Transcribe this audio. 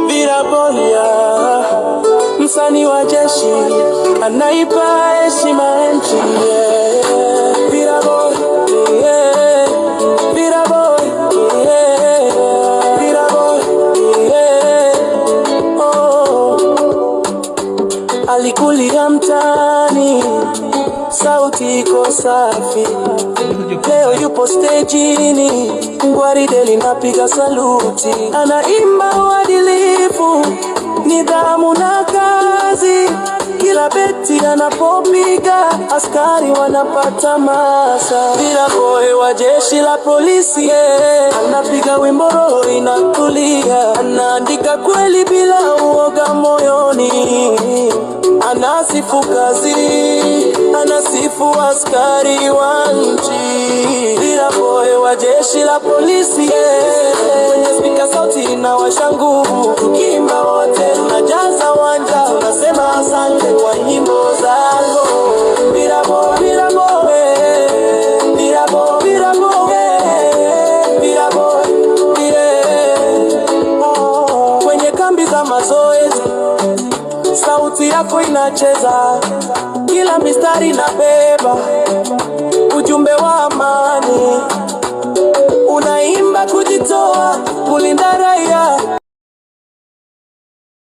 Viraboya, msanii wa jeshi anaipa heshima nchi. Viraboya, alikulia mtaani, sauti iko safi. Leo yupo stejini, gwaride linapiga saluti. Anaimba uadilifu, nidhamu na kazi. Kila beti anapopiga, askari wanapata masa. Viraboya wa jeshi la polisi, anapiga wimbo roho inatulia. Anaandika kweli bila uoga moyoni. Anasifu kazi, anasifu askari wa nchi. Viraboya wa jeshi la polisi, kwenye spika sauti na washa nguvu. Tukimba wote tunajaza wanja, tunasema asante kwa nyimbo zako. Viraboya, Viraboya, Viraboya, Viraboya, Viraboya. Kwenye kambi za mazoezi, sauti yako inacheza, kila mistari na beba.